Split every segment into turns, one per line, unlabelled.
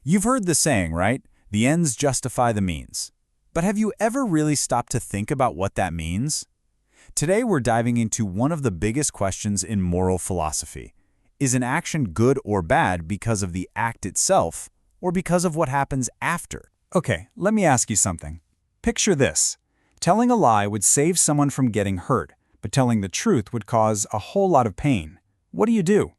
You've heard the saying, right? The ends justify the means. But have you ever really stopped to think about what that means? Today we're diving into one of the biggest questions in moral philosophy. Is an action good or bad because of the act itself, or because of what happens after? Okay, let me ask you something. Picture this. Telling a lie would save someone from getting hurt, but telling the truth would cause a whole lot of pain. What do?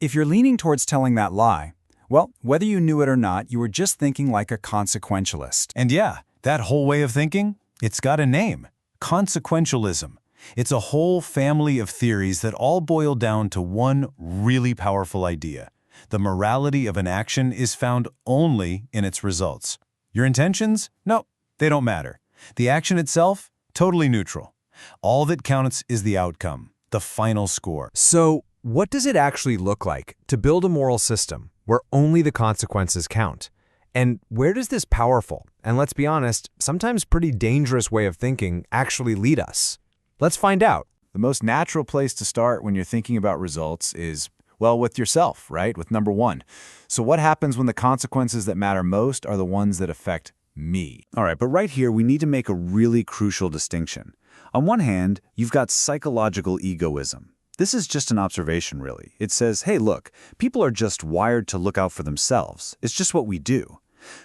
If you're leaning towards telling that lie, well, whether you knew it or not, you were just thinking like a consequentialist.
And yeah, that whole way of thinking, it's got a name. Consequentialism. It's a whole family of theories that all boil down to one really powerful idea. The morality of an action is found only in its results. Your intentions? No, they don't matter. The action itself? Totally neutral. All that counts is the outcome, the final score.
So, what does it actually look like to build a moral system where only the consequences count? And where does this powerful, and let's be honest, sometimes pretty dangerous way of thinking actually lead us? Let's find out.
The most natural place to start when you're thinking about results is, well, with yourself, right? With number one. So what happens when the consequences that matter most are the ones that affect me? All right, but right here, we need to make a really crucial distinction. On one hand, you've got psychological egoism. This is just an observation, really. It says, hey, look, people are just wired to look out for themselves. It's just what we do.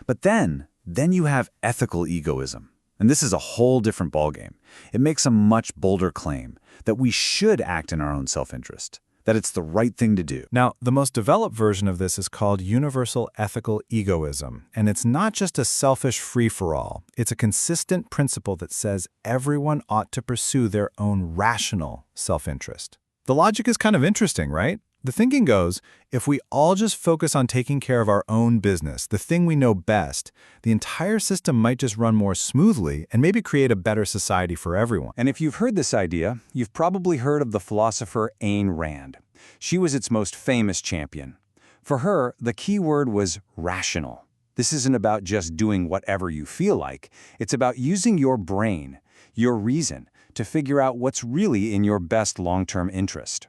But then you have ethical egoism. And this is a whole different ballgame. It makes a much bolder claim that we should act in our own self-interest, that it's the right thing to do.
Now, the most developed version of this is called universal ethical egoism, and it's not just a selfish free-for-all. It's a consistent principle that says everyone ought to pursue their own rational self-interest. The logic is kind of interesting, right? The thinking goes, if we all just focus on taking care of our own business, the thing we know best, the entire system might just run more smoothly and maybe create a better society for everyone.
And if you've heard this idea, you've probably heard of the philosopher Ayn Rand. She was its most famous champion. For her, the key word was rational. This isn't about just doing whatever you feel like. It's about using your brain, your reason, to figure out what's really in your best long-term interest.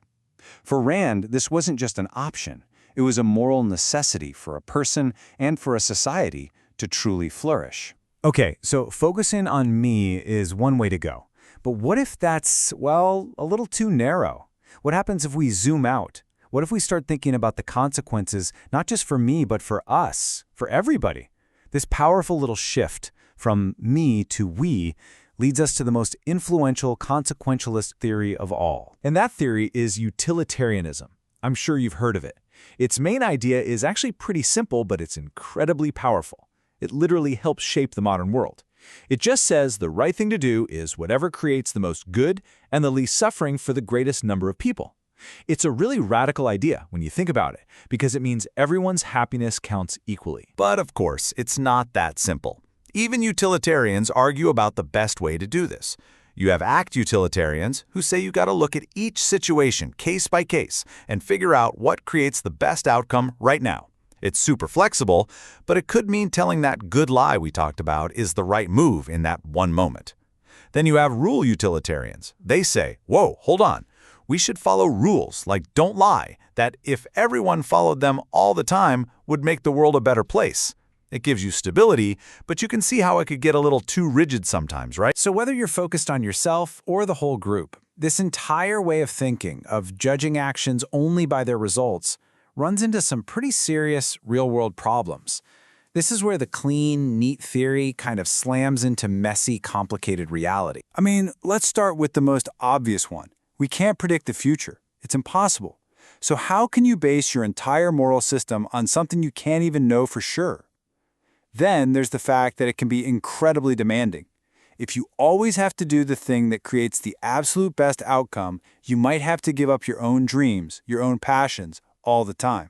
For Rand, this wasn't just an option. It was a moral necessity for a person and for a society to truly flourish.
Okay, so focusing on me is one way to go. But what if that's, well, a little too narrow? What happens if we zoom out? What if we start thinking about the consequences, not just for me, but for us, for everybody? This powerful little shift from me to we leads us to the most influential consequentialist theory of all. And that theory is utilitarianism. I'm sure you've heard of it. Its main idea is actually pretty simple, but it's incredibly powerful. It literally helps shape the modern world. It just says the right thing to do is whatever creates the most good and the least suffering for the greatest number of people. It's a really radical idea when you think about it, because it means everyone's happiness counts equally.
But of course, it's not that simple. Even utilitarians argue about the best way to do this. You have act utilitarians who say you got to look at each situation case by case and figure out what creates the best outcome right now. It's super flexible, but it could mean telling that good lie we talked about is the right move in that one moment. Then you have rule utilitarians. They say, whoa, hold on. We should follow rules like don't lie, that if everyone followed them all the time would make the world a better place. It gives you stability, but you can see how it could get a little too rigid sometimes, right?
So whether you're focused on yourself or the whole group, this entire way of thinking, of judging actions only by their results, runs into some pretty serious real-world problems. This is where the clean, neat theory kind of slams into messy, complicated reality. I mean, let's start with the most obvious one. We can't predict the future. It's impossible. So how can you base your entire moral system on something you can't even know for sure? Then there's the fact that it can be incredibly demanding. If you always have to do the thing that creates the absolute best outcome, you might have to give up your own dreams, your own passions, all the time.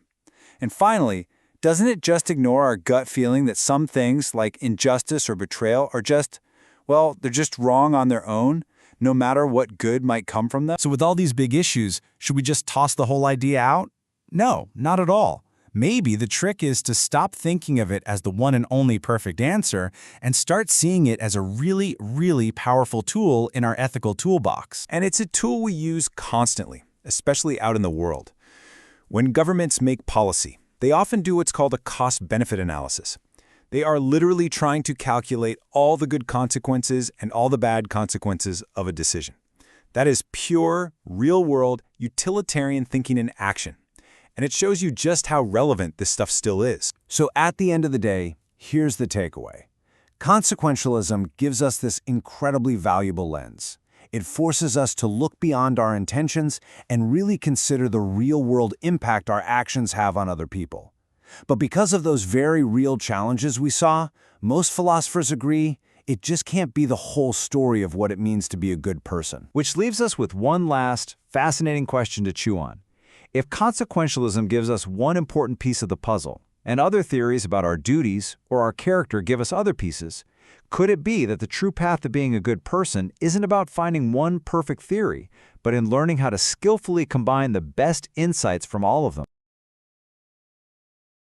And finally, doesn't it just ignore our gut feeling that some things, like injustice or betrayal, are just, well, they're just wrong on their own, no matter what good might come from them?
So with all these big issues, should we just toss the whole idea out? No, not at all. Maybe the trick is to stop thinking of it as the one and only perfect answer and start seeing it as a really, really powerful tool in our ethical toolbox.
And it's a tool we use constantly, especially out in the world. When governments make policy,
They often do what's called a cost-benefit analysis. They are literally trying to calculate all the good consequences and all the bad consequences of a decision. That is pure, real-world, utilitarian thinking in action. And it shows you just how relevant this stuff still is.
So at the end of the day, here's the takeaway. Consequentialism gives us this incredibly valuable lens. It forces us to look beyond our intentions and really consider the real-world impact our actions have on other people. But because of those very real challenges we saw, most philosophers agree it just can't be the whole story of what it means to be a good person.
Which leaves us with one last, fascinating question to chew on. If consequentialism gives us one important piece of the puzzle, and other theories about our duties or our character give us other pieces, could it be that the true path to being a good person isn't about finding one perfect theory, but in learning how to skillfully combine the best insights from all of them?